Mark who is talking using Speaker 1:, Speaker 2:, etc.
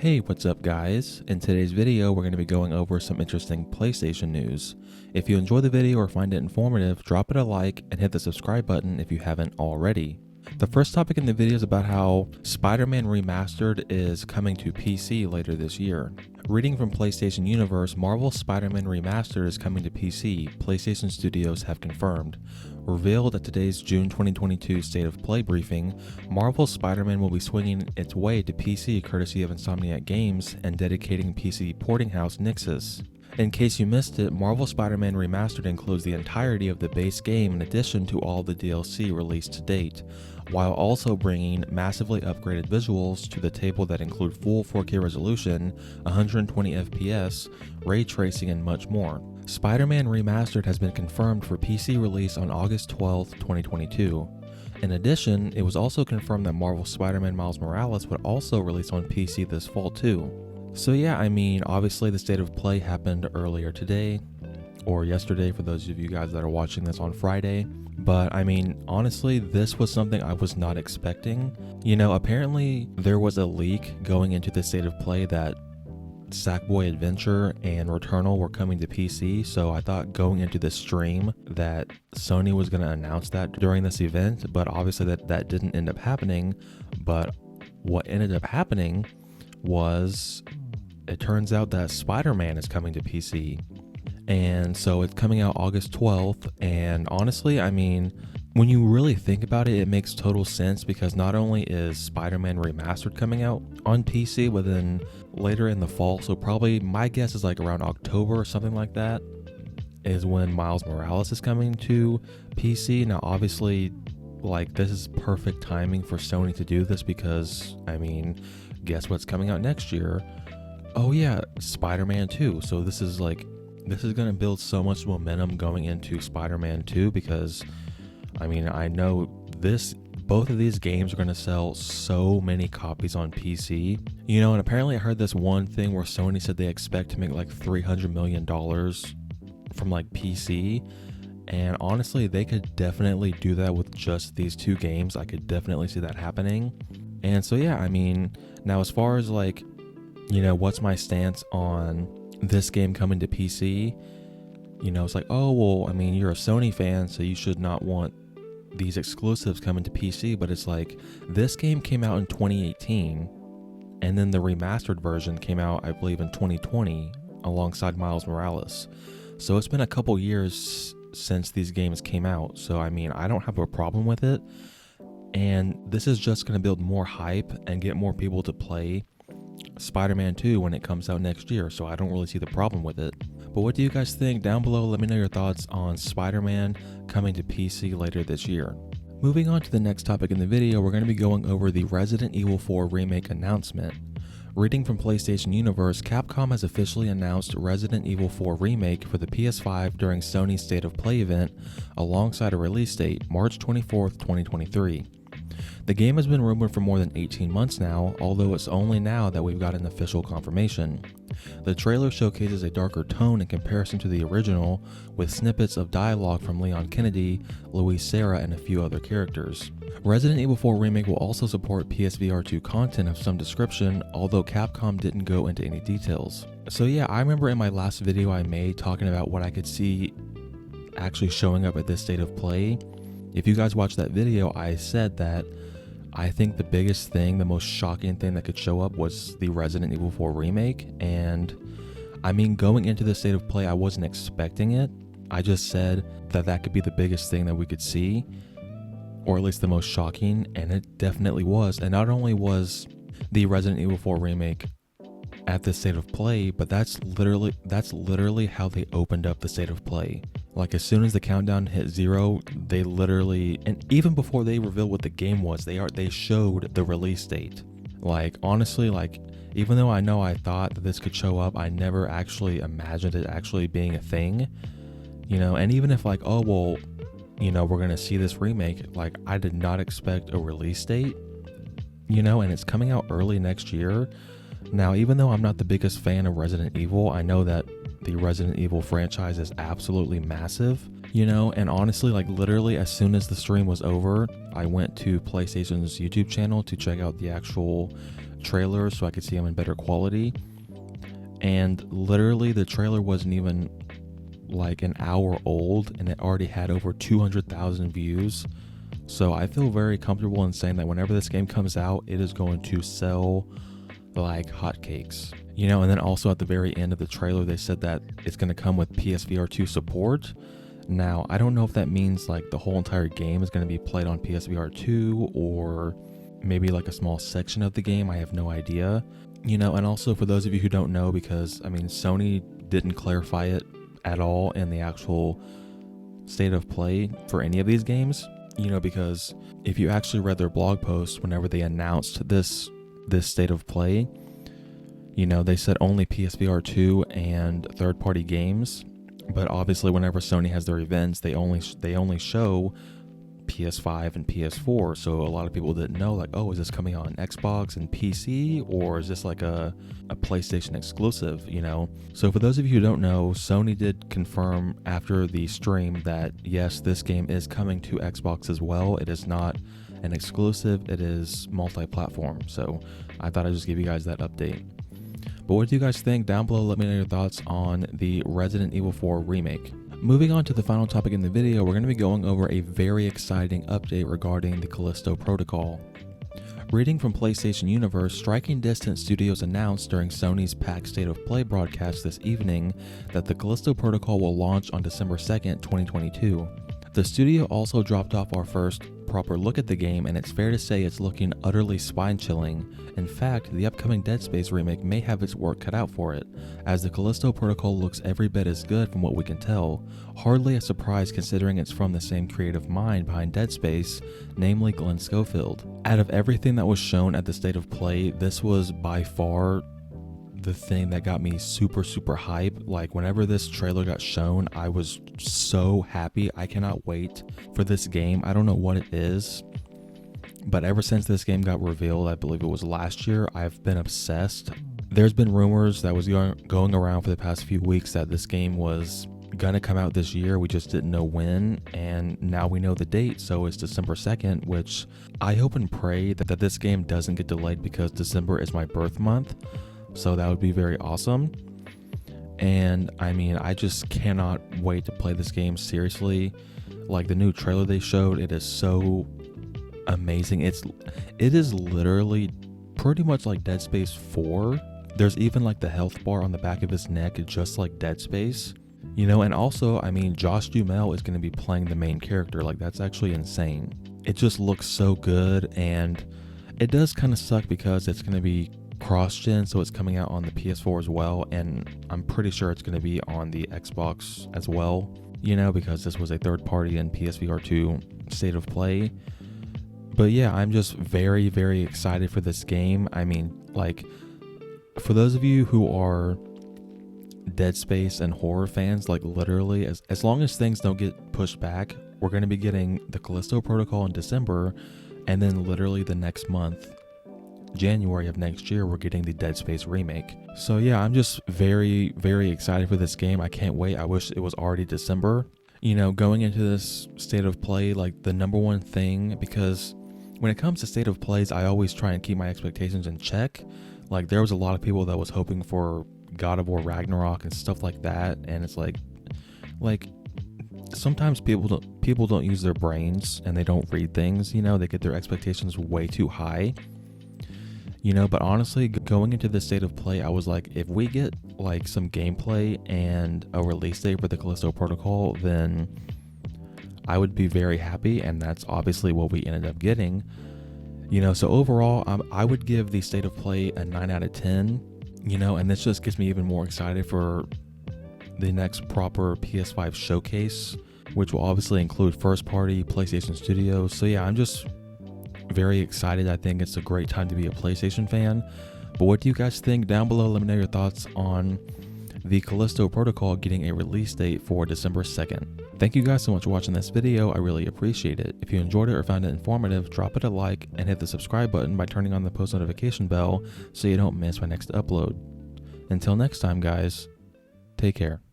Speaker 1: Hey, what's up guys? In today's video, we're going to be going over some interesting PlayStation news. If you enjoy the video or find it informative, drop it a like and hit the subscribe button if you haven't already. The first topic in the video is about how Spider-Man Remastered is coming to PC later this year. Reading from PlayStation Universe, Marvel's Spider-Man Remastered is coming to PC, PlayStation Studios have confirmed. Revealed at today's June 2022 State of Play briefing, Marvel's Spider-Man will be swinging its way to PC courtesy of Insomniac Games and dedicating PC porting house Nixxes. In case you missed it, Marvel Spider-Man Remastered includes the entirety of the base game in addition to all the DLC released to date, while also bringing massively upgraded visuals to the table that include full 4K resolution, 120 FPS, ray tracing, and much more. Spider-Man Remastered has been confirmed for PC release on August 12, 2022. In addition, it was also confirmed that Marvel Spider-Man Miles Morales would also release on PC this fall too. So yeah, I mean, obviously the State of Play happened earlier today, or yesterday for those of you guys that are watching this on Friday. But I mean, honestly, this was something I was not expecting. You know, apparently there was a leak going into the State of Play that Sackboy Adventure and Returnal were coming to PC, so I thought going into the stream that Sony was going to announce that during this event, but obviously that didn't end up happening. But what ended up happening was, it turns out that Spider-Man is coming to PC. And so it's coming out August 12th, and honestly, I mean, when you really think about it, it makes total sense because not only is Spider-Man Remastered coming out on PC, but then later in the fall, so probably my guess is like around October or something like that, is when Miles Morales is coming to PC. Now obviously, like, this is perfect timing for Sony to do this because, I mean, guess what's coming out next year? Oh yeah, Spider-Man 2. So this is going to build so much momentum going into Spider-Man 2 because, I mean, I know both of these games are going to sell so many copies on PC. You know, and apparently I heard this one thing where Sony said they expect to make like $300 million from like PC. And honestly, they could definitely do that with just these two games. I could definitely see that happening. And so yeah, I mean, now as far as like, you know, what's my stance on this game coming to PC? You know, it's like, oh, well, I mean, you're a Sony fan, so you should not want these exclusives coming to PC, but it's like, this game came out in 2018, and then the remastered version came out, I believe, in 2020, alongside Miles Morales. So it's been a couple years since these games came out, so I mean, I don't have a problem with it, and this is just going to build more hype and get more people to play Spider-Man 2 when it comes out next year, so I don't really see the problem with it. But what do you guys think? Down below, let me know your thoughts on Spider-Man coming to PC later this year. Moving on to the next topic in the video, we're going to be going over the Resident Evil 4 Remake announcement. Reading from PlayStation Universe, Capcom has officially announced Resident Evil 4 Remake for the PS5 during Sony's State of Play event, alongside a release date, March 24th, 2023. The game has been rumored for more than 18 months now, although it's only now that we've got an official confirmation. The trailer showcases a darker tone in comparison to the original, with snippets of dialogue from Leon Kennedy, Louise Sarah, and a few other characters. Resident Evil 4 Remake will also support PSVR 2 content of some description, although Capcom didn't go into any details. So yeah, I remember in my last video I made talking about what I could see actually showing up at this State of Play. If you guys watched that video, I said that I think the biggest thing, the most shocking thing that could show up was the Resident Evil 4 Remake. And I mean, going into the State of Play, I wasn't expecting it. I just said that that could be the biggest thing that we could see, or at least the most shocking, and it definitely was. And not only was the Resident Evil 4 Remake at the State of Play, but that's literally how they opened up the State of Play. Like, as soon as the countdown hit 0, they literally, and even before they revealed what the game was, they showed the release date. Like, honestly, like, even though I thought that this could show up, I never actually imagined it actually being a thing, you know. And even if like, oh well, you know, we're gonna see this remake, like, I did not expect a release date, you know, and it's coming out early next year. Now, even though I'm not the biggest fan of Resident Evil, I know that the Resident Evil franchise is absolutely massive, you know, and honestly, like, literally as soon as the stream was over, I went to PlayStation's YouTube channel to check out the actual trailers so I could see them in better quality. And literally the trailer wasn't even like an hour old and it already had over 200,000 views. So I feel very comfortable in saying that whenever this game comes out, it is going to sell like hotcakes. You know, and then also at the very end of the trailer, they said that it's going to come with PSVR 2 support. Now, I don't know if that means like the whole entire game is going to be played on PSVR 2 or maybe like a small section of the game. I have no idea. You know, and also for those of you who don't know, because I mean, Sony didn't clarify it at all in the actual state of play for any of these games, you know, because if you actually read their blog post whenever they announced this state of play, you know, they said only PSVR 2 and third-party games, but obviously whenever Sony has their events, they only show PS5 and PS4, so a lot of people didn't know, like, oh, is this coming out on Xbox and PC, or is this like a PlayStation exclusive, you know? So for those of you who don't know, Sony did confirm after the stream that yes, this game is coming to Xbox as well. It is not an exclusive, it is multi-platform, so I thought I'd just give you guys that update. But what do you guys think? Down below, let me know your thoughts on the Resident Evil 4 remake. Moving on to the final topic in the video, we're going to be going over a very exciting update regarding the Callisto Protocol. Reading from PlayStation Universe, Striking Distance Studios announced during Sony's PAX State of Play broadcast this evening that the Callisto Protocol will launch on December 2nd, 2022. The studio also dropped off our first proper look at the game, and it's fair to say it's looking utterly spine-chilling. In fact, the upcoming Dead Space remake may have its work cut out for it, as the Callisto Protocol looks every bit as good from what we can tell. Hardly a surprise considering it's from the same creative mind behind Dead Space, namely Glenn Schofield. Out of everything that was shown at the State of Play, this was by far the thing that got me super hype. Like whenever this trailer got shown, I was so happy. I cannot wait for this game. I don't know what it is, but ever since this game got revealed, I believe it was last year, I've been obsessed. There's been rumors that was going around for the past few weeks that this game was gonna come out this year. We just didn't know when, and now we know the date, so it's December 2nd, which I hope and pray that this game doesn't get delayed, because December is my birth month. So that would be very awesome. And I mean, I just cannot wait to play this game. Seriously, like the new trailer they showed, it is so amazing. It is literally pretty much like Dead Space 4. There's even like the health bar on the back of his neck, just like Dead Space, you know. And also, I mean, Josh Duhamel is going to be playing the main character. Like, that's actually insane. It just looks so good, and it does kind of suck because it's going to be cross-gen, so it's coming out on the PS4 as well, and I'm pretty sure it's going to be on the Xbox as well, you know, because this was a third party in PSVR 2 State of Play. But yeah, I'm just very excited for this game. I mean, like, for those of you who are Dead Space and horror fans, like literally, as long as things don't get pushed back, we're going to be getting the Callisto Protocol in December, and then literally the next month, January of next year, we're getting the Dead Space remake. So yeah, I'm just very excited for this game. I can't wait. I wish it was already December. You know, going into this State of Play, like the number one thing, because when it comes to State of Plays, I always try and keep my expectations in check. Like, there was a lot of people that was hoping for God of War Ragnarok and stuff like that, and it's like sometimes people don't use their brains and they don't read things, you know. They get their expectations way too high. You know, but honestly, going into the State of Play, I was like, if we get like some gameplay and a release date for the Callisto Protocol, then I would be very happy, and that's obviously what we ended up getting. You know, so overall, I would give the State of Play a 9 out of 10, you know, and this just gets me even more excited for the next proper PS5 showcase, which will obviously include first-party PlayStation Studios. So yeah, I'm just very excited. I think it's a great time to be a PlayStation fan. But what do you guys think? Down below, let me know your thoughts on the Callisto Protocol getting a release date for December 2nd. Thank you guys so much for watching this video. I really appreciate it. If you enjoyed it or found it informative, drop it a like and hit the subscribe button by turning on the post notification bell so you don't miss my next upload. Until next time, guys, take care.